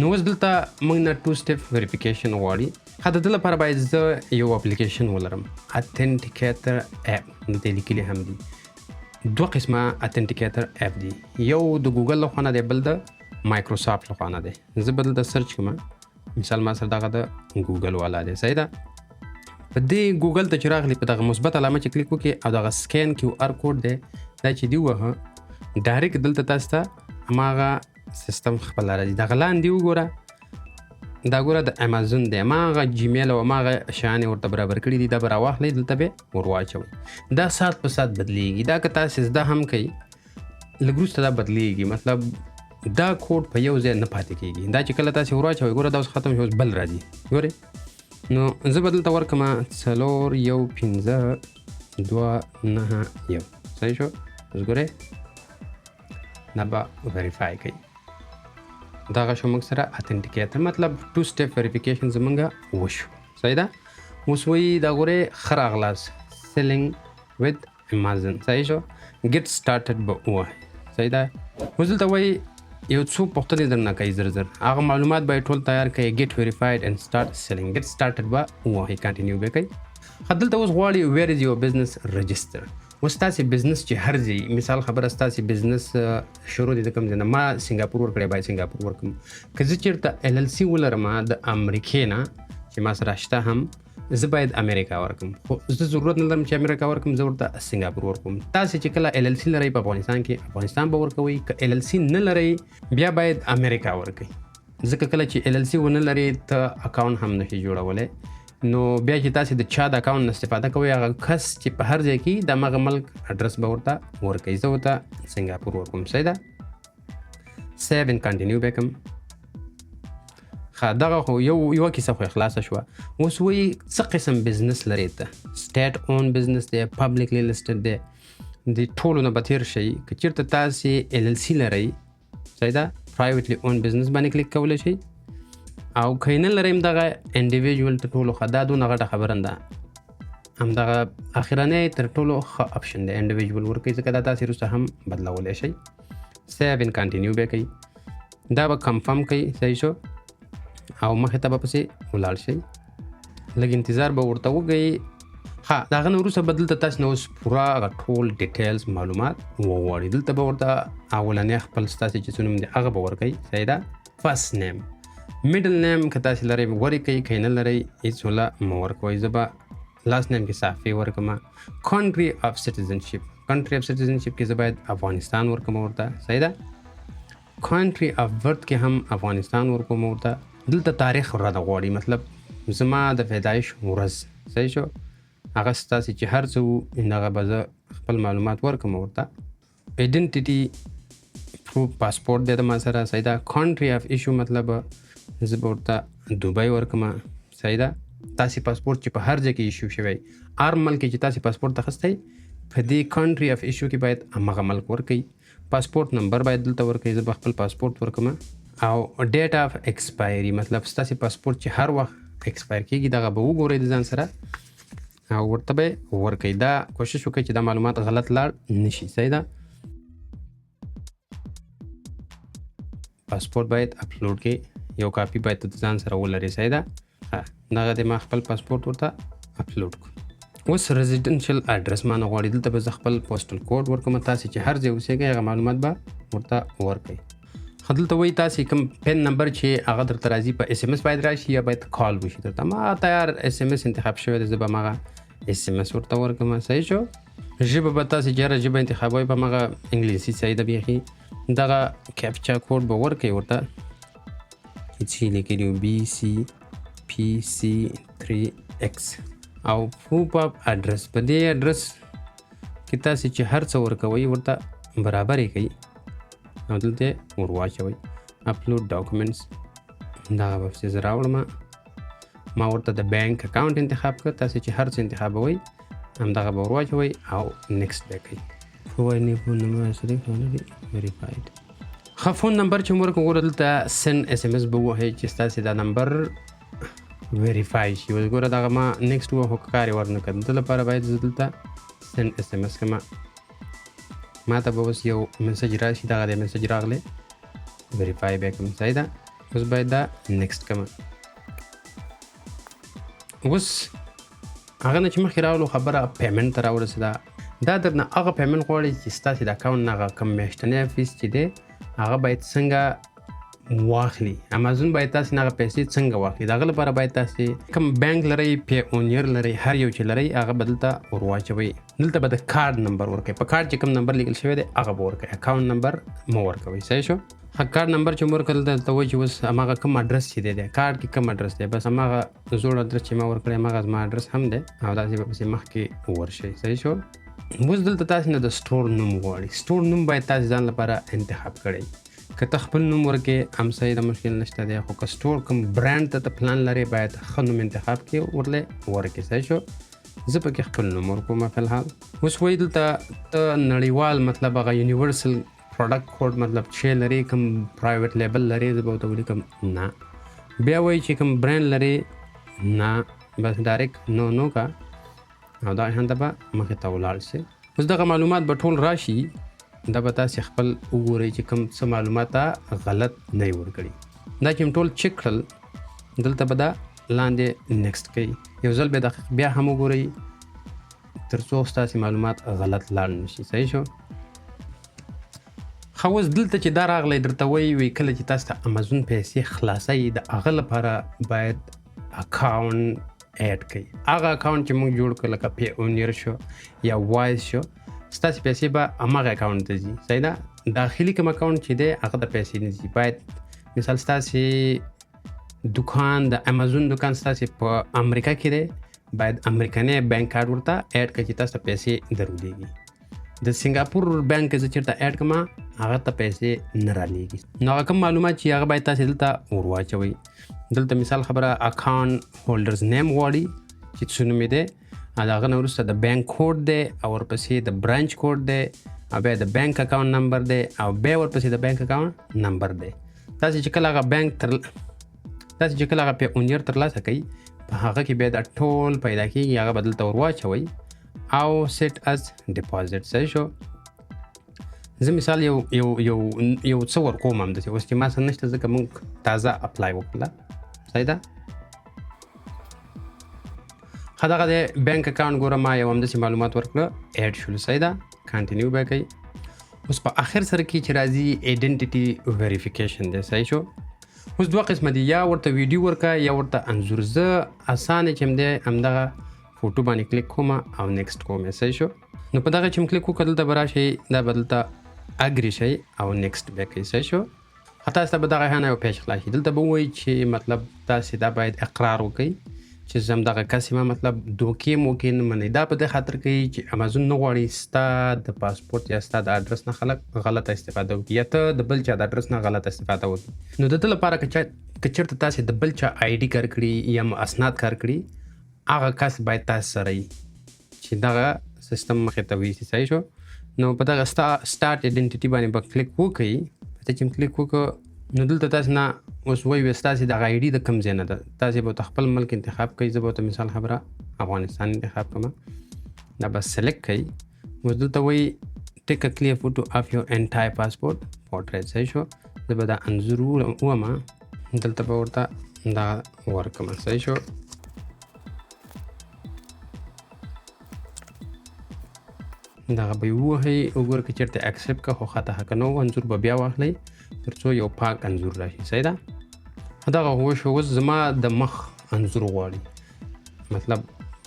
نو اوس دلته موږ نه 2 step verification غواړي. ښه د دې لپاره باید زه یو اپلیکیشن ولرم اتنټیکیټر اپ. دلته لیکلي هم دي 2 قسمه اتنټیکیټر اپ دي. یو د ګوګل لخوا نه دی بل د مایکروسافټ لخوا نه دی. زه به دلته سرچ کوم مثال ما سره دغه د ګوګل والا دی. صحیح ده. په دې ګوګل ته چې راغلي په دغه مثبت علامه چې کلیک وکړئ او دغه سکین QR کوډ دی دا چې دی ووهه ډایرکټ دلته تاسو ته هماغه سیستم خپله راځي. دغه لاندې وګوره دا ګوره د امازون دی هماغه جیمیل او هماغه شیانې ورته برابر کړي دي دا به راواخلئ دلته به ور واچوئ. دا ساعت په ساعت بدلیږي. دا که تاسې زده هم کوئ لږ وروسته دا بدلیږي. مطلب دا کوډ په یو ځای نه پاتې کېږي. دا چې کله تاسې ور واچوئ ګوره دا اوس ختم شو اوس بل راځي. ګورئ نو زه به دلته ورکړم 415291. صحیح شو. اوس ګورئ دا به ویریفای کوي. دغه شو موږ سره اتنټیکیټر مطلب 2 step verification زمونږ وشو. صحیح ده. اوس وایي دا ګورئ ښه راغلاست سیلینګ with امازون. صحیح شو. get started به ووایي. صحیح ده. اوس دلته وایي یو څو پوښتنې درنه کوي زر هغه معلومات به ټول تیار کوي. get verified and start selling. get started به ووایي کنټینیو به کوي. دلته اوس غواړي where is your business register. اوس تاسې بزنس چې هر ځای مثال خبره ستاسې بزنس شروع دی د کوم ځای نه ما سنګاپور ورکړی باید سنګاپور ورکړم. که زه چېرته LLC ولرم د امریکې نه چې ما سره شته هم زه باید امریکا ورکړم. خو زه ضرورت نه لرم چې امریکا ورکړم زه ورته سنګاپور ورکړم. تاسې چې کله LLC لرئ په افغانستان کې افغانستان به ورکوئ. که LLC نه لرئ بیا باید امریکا ورکوئ. ځکه کله چې LLC ونه لرئ ته اکاونټ هم نشئ جوړولی. نو بیا چې تاسې د چا د اکاونټ نه استفاده کوئ هغه کس چې په هر ځای کې د همغه ملک اډرس به ورته ورکوئ. زه ورته سنګاپور ورکوم. صحیح ده. سیو اینډ کنټینیو به کړم. ښه دغه خو یوه کیسه خو خلاصه شوه. اوس وایي څه قسم بزنس لرئ ته سټیټ اون بزنس دی پبلیکلی لسټډ دی د ټولو نه به تېر شئ. که چېرته تاسې LLC لرئ صحیح ده پرایویټلی اون بزنس باندې کلیک کولی شئ او که نه لرئ همدغه انډیویژوال تر ټولو ښه دا دونه غټه خبره نه ده. همدغه اخرنی تر ټولو ښه اپشن دی انډیویژوال ورکوئ ځکه دا تاسې وروسته هم بدلولی شئ. سیو اینډ کنټینیو به کوئ. دا به کنفرم کوئ. صحیح شو. او مخې ته به پسې ولاړ شئ. لږ انتظار به ورته وکړئ. ها دا غن وروسته بدل ته تاسو نو پورا ټول ډیټیلز معلومات وغواړي دلته به ورته اولنې خپل تاسو چې څه نوم دی هغه به ورکړي صحیح ده فرست نیم میډل نیم که تاسو لرئ ورکړئ که نه لرئ هیڅ ولا مه ورکوئ زه به لاست نیم کې صافي ورکړم کنټري اف سټیزنشپ کنټري اف سټیزنشپ کې زه باید افغانستان ورکړم ورته صحیح ده کنټري اف برث کې هم افغانستان ورکوم ورته دلته تاریخ راته غواړي مطلب زما د پیدایش ورځ صحیح شو هغه ستاسې چې هر څه هغه به زه خپل معلومات ورکړم ورته ایډنټیټي پروف پاسپورټ دی د ما سره صحیح ده کنټري اف ایشو مطلب زه به ورته دوبۍ ورکړم صحیح ده تاسې پاسپورټ چې په هر ځای کې ایشو شوی هر ملک چې تاسې پاسپورټ اخیستی په دې کنټري اف ایشو کې باید همغه ملک ورکړئ پاسپورټ نمبر باید دلته ورکړئ زه به خپل پاسپورټ ورکړم او ډیټ اف ایکسپایري مطلب ستاسې پاسپورټ چې هر وخت ایکسپایر کېږي دغه به وګورئ د ځان سره او ورته به ورکړئ دا کوشش وکړئ چې دا معلومات غلط لاړ نشي صحیح ده پاسپورټ باید اپلوډ کړئ یو کاپي باید د ځان سره ولرئ صحیح ده دغه د ما خپل پاسپورټ ورته اپلوډ کړو اوس ریزیډنشل اډرس ما نه غواړي دلته به زه خپل پوسټل کوډ ورکړم تاسې چې هر ځای اوسېږئ هغه معلومات به ورته ورکړئ دلته وایي تاسې کوم پین نمبر چې هغه درته راځي په اس ام اس باید راشي یا باید کال وشي درته ما تیار اس ام اس انتخاب شوی دی زه به هماغه اس ام اس ورته ورکړم صحیح شو ژبه به تاسې چې هره ژبه انتخابوئ په هماغه انګلیسي صحیح ده بیخي دغه کیپچا کوډ به ورکړئ ورته چې لیکلي وي بي سی پی سی 3 او پروف اف اډرس په دې اډرس کې تاسې چې هر څه ورکوئ ورته برابر یې کوئ او دلته ور واچوئ اپلوډ ډاکومنټس دغه به پسې زه راوړم ما ورته د بینک اکاونټ انتخاب کړ تاسې چې هر څه انتخابوئ همدغه به ور واچوئ او نیکسټ به کوئ پرووایډ فون نمبر صدیق ویریفاید ښه فون نمبر چې مو ورکړم ګوره دلته سینډ اس ام اس به ووهئ چې ستاسې دا نمبر ویریفای شي اوس ګوره دغه ما نیکسټ ووهو که کار یې ورنه کړ د لپاره باید زه دلته سینډ اس ام اس کړم ما ته به اوس یو میسج راشي دغه د میسج راغلی ویریفای بیا کوم صحیح ده اوس باید دا نیکسټ کوم اوس هغه نه چې مخکې راغلو خبره پیمنټ ته راورسېده دا درنه هغه پیمنټ غواړي چې ستاسې د اکاونټ نه هغه کوم میاشتنی فیس چې دی هغه باید څنګه واخلي امازون باید تاسې نه هغه پیسې څنګه واخلي د هغه لپاره باید تاسې کوم بانک لرئ پیونیر لرئ هر یو چې لرئ هغه به دلته ور واچوئ دلته به د کارډ نمبر ورکوئ په کارډ چې کوم نمبر لیکل شوی دی هغه به ورکوئ اکاونټ نمبر مه ورکوئ صحیح شو کارډ نمبر چې مو ورکړل دلته وایي چې اوس هماغه کوم اډرس چې دی کارډ کې کوم اډرس دی بس هماغه زوړ اډرس چې ما ورکړی هماغه زما اډرس هم دی او داسې به پسې مخکې ورشئ صحیح شو اوس دلته تاسې نه د سټور نوم غواړي سټور نوم باید تاسې ځان لپاره انتخاب کړئ که ته خپل نوم ورکې هم صحیح د مشکل نشته دی خو که سټور کوم برانډ ته ته پلان لرې باید ښه نوم انتخاب کړې ورلې ورکې صحیح شو زه پکې خپل نوم ورکوم فلحال اوس وایي دلته ته نړیوال مطلب هغه یونیورسل پروډکټ کوډ مطلب چې لري کوم پرایویټ لیبل لري زه به ورته ولیکم نه بیا وایي چې کوم برانډ لري نه بس ډایرکټ نو کا او دا هنده به مخې ته ولاړ شي اوس دغه معلومات به ټول راشي دا به تاسې خپل وګورئ چې کوم څه معلومات غلط نه یې ورکړي دا چې ټول چک کړل دلته به دا لاندې نیکسټ کوي یو ځل بیا هم وګورئ تر څو ستاسې معلومات غلط لاړ نشي صحیح شو خو اوس دلته چې دا راغلی درته وایي کله چې تاسو ته امازون پیسې خلاصوي د هغه لپاره باید اکاونټ اډ کړئ هغه اکاونټ چې موږ جوړ کړو لکه پیونیر شو یا وایز شو ستاسې پیسې به هماغه اکاونټ ته ځي صحیح ده داخلي کوم اکاونټ چې دی هغه ته پیسې نه ځي باید مثال ستاسې دکان د امازون دکان ستاسې په امریکا کې دی باید امریکنی بانک کارډ ورته اډ کړئ چې تاسو ته پیسې درولېږي د سنګاپور بانک زه چېرته اډ کړم هغه ته پیسې نه رالېږي نو هغه کوم معلومات چې هغه باید تاسې دلته ور واچوئ دلته مثال خبره اکاونټ هولډرز نیم غواړي چې څه نوم یې دی د هغه نه وروسته د بانک کوډ دی او ورپسې د برانچ کوډ دی او بیا د بانک اکاونټ نمبر دی او بیا ورپسې د بانک اکاونټ نمبر دی تاسې چې کله هغه بانک تاسې چې کله هغه پیونیر ترلاسه کوئ په هغه کې بیا دا ټول پیدا کېږي هغه به دلته ور واچوئ او سیټ از ډیپازټ صحیح شو زه مثال یو څه ورکوم همداسې اوس چې ما څه نشته ځکه موږ تازه اپلای وکړله صحیح ده خدغه د بانک اکاونټ ګوره ما یو همداسې معلومات ورکړه اډ شول. صحیح ده، کنټینیو به کوي. اوس په اخر سره کې چې راځي ایډنټیټي ویریفیکیشن دی. صحیح شو. اوس دوه قسمه دي، یا ورته ویډیو ورکا یا ورته انځور. زه اسانه چې دی همدغه فوټو باندې کلیک کوم او نیکسټ کوم. صحیح شو. نو په دغه چې کلیک وکړل دلته به راشي، دا به دلته اګری شي او نیکسټ به کوي. صحیح شو. حتی تاسو به دغه هانه یو پیج خلاص شي. دلته به وایي چې مطلب تاسو دا باید اقرار وکړئ چې زم دغه کسې ما مطلب دوکې موکې نه منئ. دا په دې خاطر کوي چې امازون نه غواړي ستا د پاسپورت یا ستا د اډرس نه خلک غلطه استفاده وکړي یا ته د بل چا د اډرس نه غلطه استفاده وکړي. نو د دې لپاره که چېرته تاسې د بل چا آی ډي کار کړي یا اسناد کار کړي، هغه کس باید تاسو سره وي چې دغه سیستم مخې ته ویسي. صحیح شو. نو په دغه سټارټ ایډنټیټي باندې به کلیک وکړئ. په چې کلیک وکړو نو دلته تاسو نه اوس وایي ستاسې د آی ډي د کوم ځای نه ده. تاسې به خپل ملک انتخاب کوئ. زه به ورته مثال خبره افغانستان انتخاب کوم. دا به سلیکټ کړئ. اوس دلته وایي ټیک ا کلیر فوټو اف یور انټایر پاسپورت پورټریټ. صحیح شو. زه به دا انځور وومه، دلته به ورته دا ورکړم. صحیح شو. دغه به یې ووهئ. وګوره که چېرته اکسپټ که خو خطا حقه نه و، انځور به بیا واخلئ تر څو یو پاک انځور راشي. صحیح ده. دغه وشو. اوس زما د مخ انځور غواړي، مطلب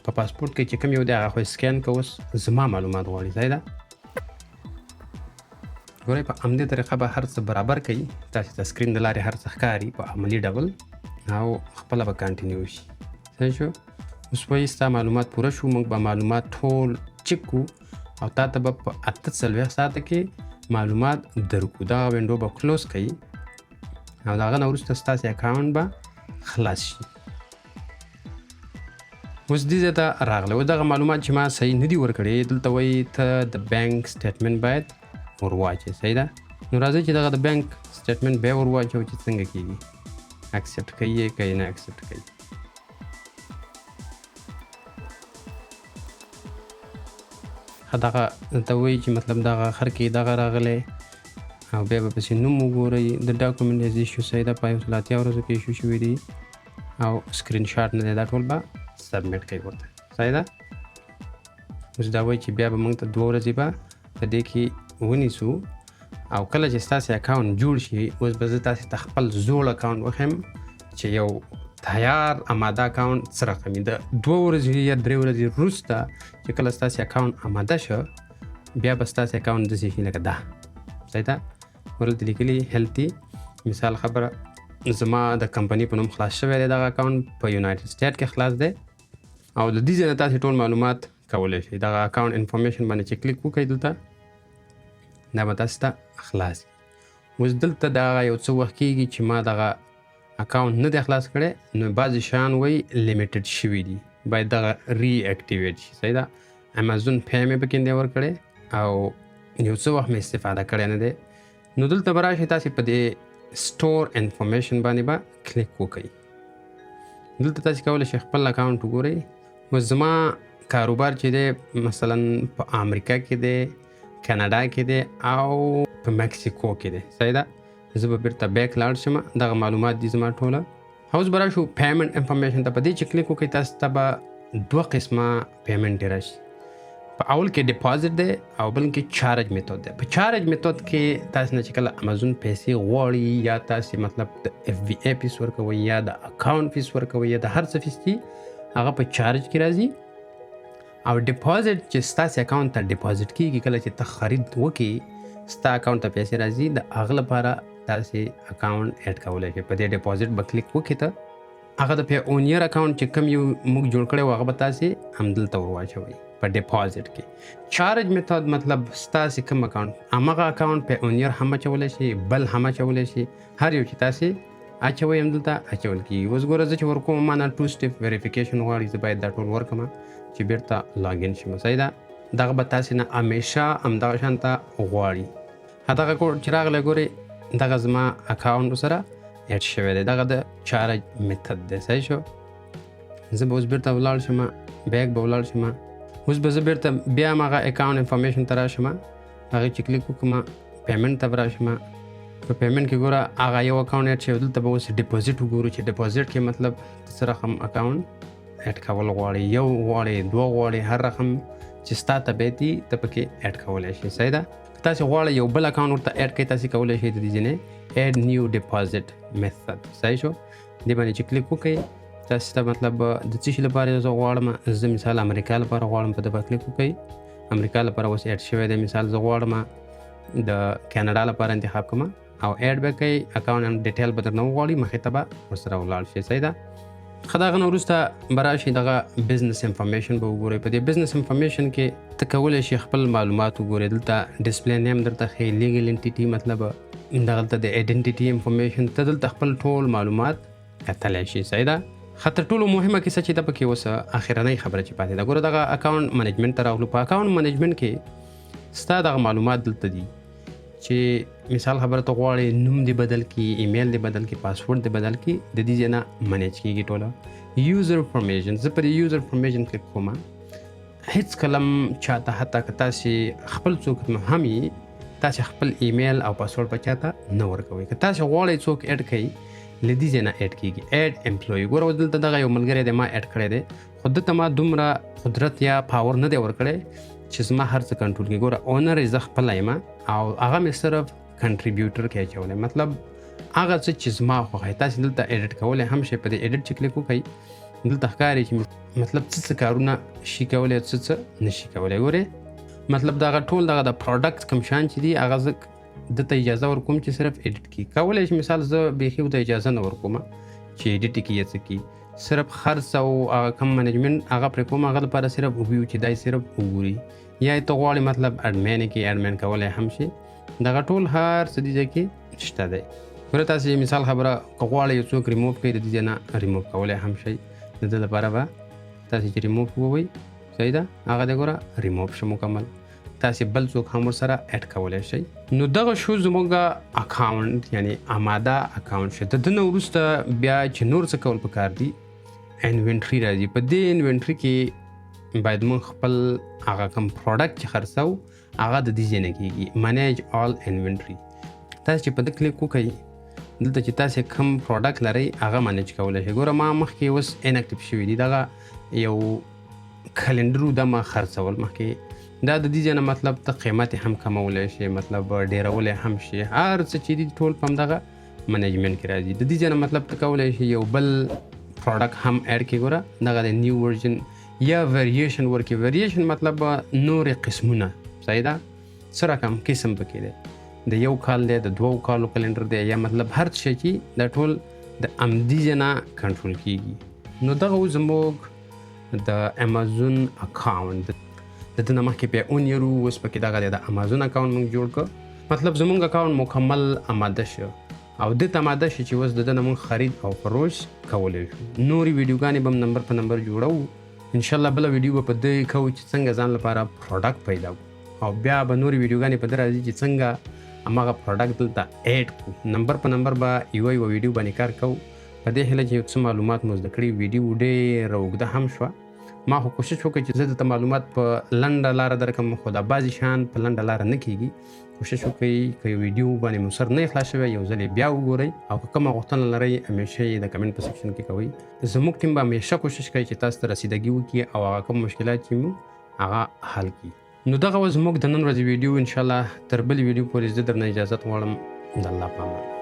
په پاسپورت کې چې کوم یو دی هغه خو سکین که اوس زما معلومات غواړي. صحیح ده. ګورئ په همدې طریقه به هر څه برابر کوي. تاسې د سکرین د لارې هر څه ښکاري په عملي ډول او خپله به کنټینیو شي. صحیح شو. اوس وایي ستا معلومات پوره شو. موږ به معلومات ټول چک کړو او تا ته به په 48 ساعته کې معلومات درکو. دغه وینډو به کلوز کړئ او د هغه نه وروسته ستاسې اکاونټ به خلاص شي. اوس دې ځای ته راغلی. اوس دغه معلومات چې ما صحیح نه دي ورکړي، دلته وایي ته د بانک سټیټمنټ باید ورواچې. صحیح ده. نو راځئ چې دغه د بانک سټیټمنټ بیا ورواچو چې څنګه کېږي. اکسپټ کوي که یې نه اکسپټ کوي. دغه ته وایي چې مطلب دغه آخر کې دغه راغلی او بیا به پسې نوم وګورئ. د ډاکومنټ از ایشو. صحیح ده. په 180 ورځو کې ایشو شوي دي او سکرین شاټ نه دی. دا ټول به سبمیټ کوي ورته. صحیح ده. اوس دا وایي چې بیا به موږ ته 2 ورځې به په دې کې ونیسو او کله چې ستاسې اکاونټ جوړ شي، اوس به زه تاسې ته خپل زوړ اکاونټ وښیم چې یو تیار آماده اکاونټ څه رقم وي. د 2 ورځې یا 3 ورځې وروسته چې کله ستاسې اکاونټ آماده شه، بیا به ستاسې اکاونټ داسې شي لکه دا. صحیح ده. ورته لیکلي هیلتي مثال خبره زما د کمپنۍ په نوم خلاص شوی دی. دغه اکاونټ په یونایټډ سټیټ کې خلاص دی او د دې ځای نه تاسې ټول معلومات کولی شئ. دغه اکاونټ انفارمیشن باندې چې کلیک وکړئ دلته، دا به تاسو ته خلاص. اوس دلته دغه یو څه وخت کېږي چې ما دغه اکاونټ نه دی خلاص کړی، نو بعضې شیان وایي لیمیټډ شوي دي، باید دغه ری اکټیویټ شي. صحیح ده. امازون پی مې پکې دی ورکړی او یو څه وخت مې استفاده کړی نه دی. نو دلته به راشئ تاسې په دې سټور انفارمیشن باندې به کلیک وکړئ. دلته تاسې کولی شئ خپل اکاونټ وګورئ. اوس زما کاروبار چې دی مثلا په امریکا کې دی، کاناډا کې دی او په مکسیکو کې دی. صحیح ده. زه به بیرته بیک لاړ شم. دغه معلومات دي زما ټوله. اوس به راشو پیمنټ انفارمیشن ته. په دې چې کلیک وکړئ تاسو ته به 2 قسمه پیمنټ راشي. په اول کې ډیپازټ دی او بل کې چارج میتود دی. په چارج میتود کې تاسو نه چې کله امازون پیسې غواړي یا تاسو مطلب د اف بی ای فیس ورکوي یا د اکاونټ فیس ورکوي یا د هر څه فیس دي، هغه په چارج کې راځي. او ډیپازټ چې ستاسو اکاونټ ته ډیپازټ کیږي، کله چې ته خرید وکړي ستا اکاونټ ته پیسې راځي، د هغه لپاره تاسو اکاونټ اډ کولی شئ. په دې ډیپازټ به کلیک وکړئ. ته هغه د پیونیر اکاونټ چې کوم یو موږ جوړ کړی و هغه به تاسو همدلته ورواچوئ په ډیپازټ کې. چارج میتود مطلب ستاسو کوم اکاونټ، همغه اکاونټ پیونیر هم اچولی شي، بل هم اچولی شي، هر یو چې تاسو اچوئ همدلته اچول کېږي. اوس ګوره زه چې ورکوم ما نه 2 سټیپ ویریفیکیشن غواړي، زه باید دا ټول ورکړم چې بیرته لاګین شم. صحیح ده. دغه به تاسو نه همیشه همدغه شان ته غواړي. هغه کوډ چې راغلی ګورئ دغه زما اکاونټ سره اډ شوی دی. دغه د چارج میتود دی. صحیح شو. زه به اوس بیرته ولاړ شم، بیک به ولاړ شم. اوس به زه بیرته بیا هماغه اکاونټ انفارمیشن ته راشم، هغې چې کلیک وکړم پیمنټ ته به راشم. په پیمنټ کې ګوره هغه یو اکاونټ اډ شوی. دلته به اوس ډیپازټ وګورو چې ډیپازټ کې مطلب څه رقم اکاونټ اډ کول غواړي، یو غواړي، دوه غواړي، هر رقم چې ستا طبیعت دي ته پکې اډ کولی شي. صحیح ده. که تاسې غواړئ یو بل اکاونټ ورته اډ کړئ، تاسې کولی شئ د دې ځینې اډ نیو ډیپازټ میثډ. صحیح شو. دې باندې چې کلیک وکړئ، تاسې ته مطلب د څه شي لپاره زه غواړم، زه مثال امریکا لپاره غواړم، په ده به کلیک وکړئ. امریکا لپاره اوس اډ شوی دی. مثال زه غواړم د کاناډا لپاره انتخاب کوم او اډ به کوئ. اکاونټ ډیټیل به درنه وغواړي، مخې ته به ورسره ولاړ شي. صحیح ده. ښه د هغه نه وروسته به راشئ دغه بزنس انفارمیشن به وګورئ. په دې بزنس انفارمیشن کې ته کولی شي خپل معلومات وګورئ. دلته ډسپلی نیم درته ښیي، لیګل انټیټي مطلب دغلته د ایډنټیټي انفارمیشن، ته دلته خپل ټول معلومات کتلی شي. صحیح ده. ښه تر ټولو مهمه کیسه چې ده پکې اوس اخرنۍ خبره چې پاتې ده، ګوره دغه اکاونټ منیجمنټ ته راغلو. په اکاونټ منیجمنټ کې ستا دغه معلومات دلته دي چې مثال خبره ته غواړې نوم دې بدل کی، ایمیل دې بدل کی، پاسورډ دې بدل کی، د دې ځای نه منیج کېږي ټوله. یوزر انفارمیشن، زه پر یوزر انفارمیشن کلیک کوم. هیڅ کلم چاته حتی که تاسې خپل څوک هم یي، تاسې خپل ایمیل او پاسورډ به چاته نه ورکوئ. که تاسې غواړئ څوک اډ کړئ، له دې ځای نه اډ کېږي. اډ امپلوي، ګوره اوس دلته دغه یو ملګری دی ما اډ کړی دی، خو دته ما دومره قدرت یا پاور نه دی ورکړی چې زما هر څه کنټرول کړي. ګوره اونر یې زه خپله یم او هغه مې صرف کنټریبیوټر کې اچولی، مطلب هغه څه چې زما خوښوي. تاسې دلته ایډیټ کولی هم شئ. په دې ایډیټ چې کلیک وکړئ، دلته ښکاري چې مطلب څه کارونه شي کولی، څه نه شي کولی. ګورې مطلب دغه ټول دغه د پروډکټ کوم شیان چې دي هغه زه دته اجازه ورکوم چې صرف ایډیټ کړي. کولی شي مثال زه بیخي ورته اجازه نه ورکوم چې ایډیټ کړي یا څه کړي، صرف خرڅ او هغه کم منیجمنټ هغه پرې کوم، هغه لپاره صرف وګوري چې دای صرف وګوري. یا ته غواړې مطلب اډمین کې اډمین کولی هم شي. دغه ټول هر څه دې ځای کې شته دی. ګوره تاسې مثال خبره که غواړئ یو څوک ریموف کړئ، د دې ځای نه ریموف کولی هم شئ. د ده لپاره به تاسې چې ریموف ووایئ، صحیح ده، هغه دی ګوره ریموف شو مکمل. تاسې بل څوک هم ورسره اډ کولی شئ. نو دغه شو زموږ اکاونټ یعنی آماده اکاونټ شو. د ده نه وروسته بیا چې نور څه کول پکار دي، انوینټري راځي. په دې انوینټري کې باید موږ خپل هغه کوم پروډکټ چې خرڅوو هغه د دې ځای نه کېږي، منیج آل انوینټري. تاسې چې په ده کلیک وکړئ، دلته چې تاسې کوم پروډکټ لرئ هغه منیج کولی شئ. ګوره ما مخکې اوس اناکټیو شوي دي، دغه یو کلنډر و دا ما خرڅول مخکې. دا د دې ځای نه مطلب ته قیمت هم کمولی شي، مطلب ډېرولی هم شي، هر څه چې دي ټول په همدغه منیجمنټ کې راځي. د دې ځای نه مطلب ته کولی شي یو بل پروډکټ هم اډ کړي. ګوره دغه د نیو ورژن یا ویریشن ورکړي. ویریشن مطلب نورې قسمونه. صحیح ده. څه رقم قسم پکې دی، د یو کال دی، د دوو کالو کلنډر دی، یا مطلب هر څه چې دا ټول د همدې ځای نه کنټرول کېږي. نو دغه زموږ د امازون اکاونټ، د ده نه مخکې پیونیر و، اوس پکې دغه دی د امازون اکاونټ موږ جوړ کړ. مطلب زموږ اکاونټ مکمل آماده شو او دته آماده شي چې اوس د ده نه موږ خرید او فروش کولی شو. نورې ویډیوګانې به هم نمبر په نمبر جوړو. انشاءالله بله ویډیو به په دې کوو چې څنګه ځان لپاره پروډکټ پیدا کړو، او بیا به نورې ویډیوګانې په ده راځي چې څنګه هماغه پروډکټ دلته ایډ کړو. نمبر په نمبر به یوه ویډیو باندې کار کوو. په دې هیله چې څه معلومات مو زده کړي. ویډیو ډېره اوږده هم شوه. ما خو کوشش وکړ چې زه درته معلومات په لنډه لاره درکړم، خو دا بعضې شیان په لنډه لاره نه کېږي. کوشش وکړئ که یو ویډیو باندې مو سر نه اخلاص شوی، یو ځل یې بیا وګورئ، او که کومه غوښتنه لرئ همیشه یې د کمنټ په سیکشن کې کوئ. زموږ ټیم به همیشه کوشش کوي چې تاسو ته رسیدګي وکړي او هغه کوم مشکلات چې مو هغه حل کړي. نو دغه زموږ د نن ورځې ویډیو. انشاءالله تر بلې ویډیو پورې زه درنه اجازت غواړم. د الله په امان.